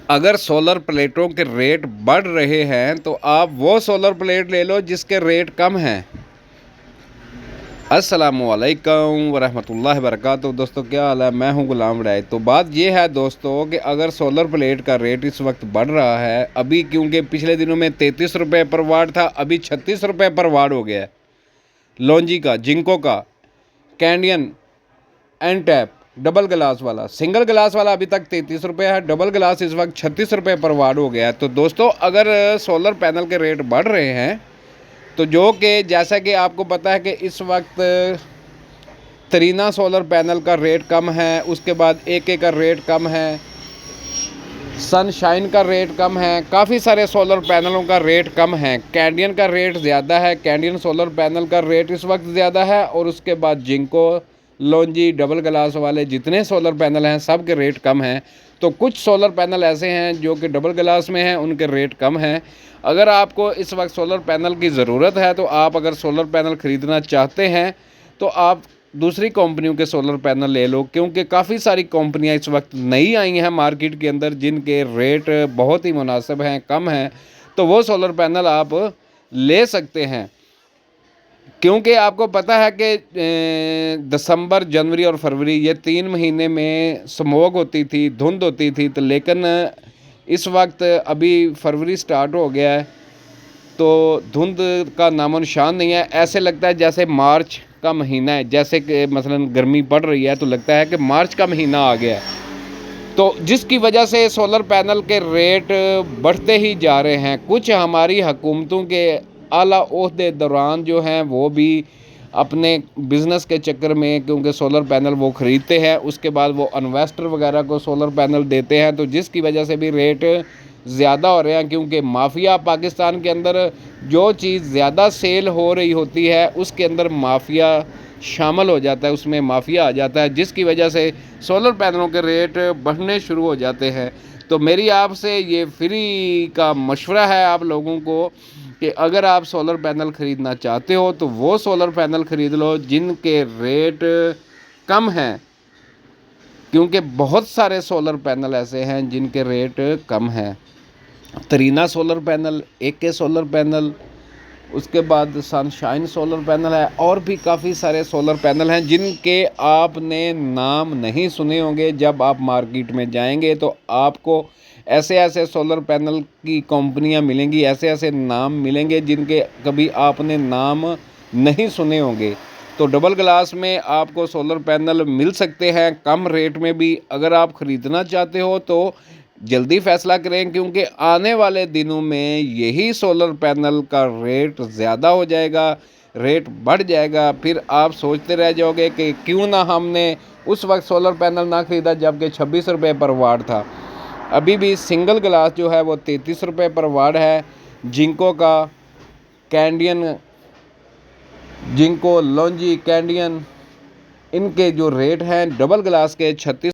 अगर सोलर प्लेटों के रेट बढ़ रहे हैं तो आप वो सोलर प्लेट ले लो जिसके रेट कम हैं। अस्सलामुअलैकुम वरहमतुल्लाहि वबरकातुहू। दोस्तों क्या हाल है, मैं हूं गुलाम वड़ाई। तो बात ये है दोस्तों कि अगर सोलर प्लेट का रेट इस वक्त बढ़ रहा है अभी, क्योंकि पिछले दिनों में 33 रुपये पर वाट था, अभी 36 रुपये पर वाट हो गया है। लॉन्जी का, जिंको का, Canadian, N type double glass वाला, सिंगल ग्लास वाला अभी तक 33 रुपये है, डबल ग्लास इस वक्त 36 रुपये पर वाट हो गया है। तो दोस्तों अगर सोलर पैनल के रेट बढ़ रहे हैं तो जो कि जैसा कि आपको पता है कि इस वक्त तरीना सोलर पैनल का रेट कम है, उसके बाद AK का रेट कम है, सनशाइन का रेट कम है, काफ़ी सारे सोलर पैनलों का रेट कम है। कैंडियन का रेट ज़्यादा है, कैंडियन सोलर पैनल का रेट इस वक्त ज़्यादा है। और उसके बाद जिंको, लॉन्जी, डबल ग्लास वाले जितने सोलर पैनल हैं सब के रेट कम हैं। तो कुछ सोलर पैनल ऐसे हैं जो कि डबल ग्लास में हैं, उनके रेट कम हैं। अगर आपको इस वक्त सोलर पैनल की ज़रूरत है तो आप अगर सोलर पैनल ख़रीदना चाहते हैं तो आप दूसरी कंपनियों के सोलर पैनल ले लो, क्योंकि काफ़ी सारी कंपनियां इस वक्त नई आई हैं मार्केट के अंदर जिनके रेट बहुत ही मुनासिब हैं, कम हैं। तो वो सोलर पैनल आप ले सकते हैं, क्योंकि आपको पता है कि दिसंबर, जनवरी और फरवरी ये 3 महीने में स्मॉग होती थी, धुंध होती थी। तो लेकिन इस वक्त अभी फरवरी स्टार्ट हो गया है तो धुंध का नामो निशान नहीं है। ऐसे लगता है जैसे मार्च का महीना है, जैसे कि मसलन गर्मी पड़ रही है तो लगता है कि मार्च का महीना आ गया है। तो जिसकी वजह से सोलर पैनल के रेट बढ़ते ही जा रहे हैं। कुछ हमारी हुकूमतों के आला ओहदे दौरान जो हैं वो भी अपने बिज़नेस के चक्कर में, क्योंकि सोलर पैनल वो ख़रीदते हैं, उसके बाद वो इन्वेस्टर वगैरह को सोलर पैनल देते हैं, तो जिसकी वजह से भी रेट ज़्यादा हो रहे हैं। क्योंकि माफिया पाकिस्तान के अंदर जो चीज़ ज़्यादा सेल हो रही होती है उसके अंदर माफिया शामिल हो जाता है, उसमें माफिया आ जाता है, जिसकी वजह से सोलर पैनलों के रेट बढ़ने शुरू हो जाते हैं। तो मेरी आपसे ये फ्री का मशवरा है आप लोगों को कि अगर आप सोलर पैनल ख़रीदना चाहते हो तो वो सोलर पैनल ख़रीद लो जिनके रेट कम हैं, क्योंकि बहुत सारे सोलर पैनल ऐसे हैं जिनके रेट कम हैं। तरीना solar panel, AK solar panel, उसके बाद सनशाइन सोलर पैनल है, और भी काफ़ी सारे सोलर पैनल हैं जिनके आपने नाम नहीं सुने होंगे। जब आप मार्केट में जाएंगे तो आपको ऐसे ऐसे सोलर पैनल की कंपनियां मिलेंगी, ऐसे ऐसे नाम मिलेंगे जिनके कभी आपने नाम नहीं सुने होंगे। तो डबल ग्लास में आपको सोलर पैनल मिल सकते हैं कम रेट में भी। अगर आप ख़रीदना चाहते हो तो जल्दी फ़ैसला करें, क्योंकि आने वाले दिनों में यही सोलर पैनल का रेट ज़्यादा हो जाएगा, रेट बढ़ जाएगा। फिर आप सोचते रह जाओगे कि क्यों ना हमने उस वक्त सोलर पैनल ना ख़रीदा जबकि 26 रुपये पर वाट था। अभी भी सिंगल ग्लास जो है वो 33 रुपये पर वाट है। जिंको का, कैंडियन, जिंको, लॉन्जी, कैंडियन, इनके जो रेट हैं डबल ग्लास के 36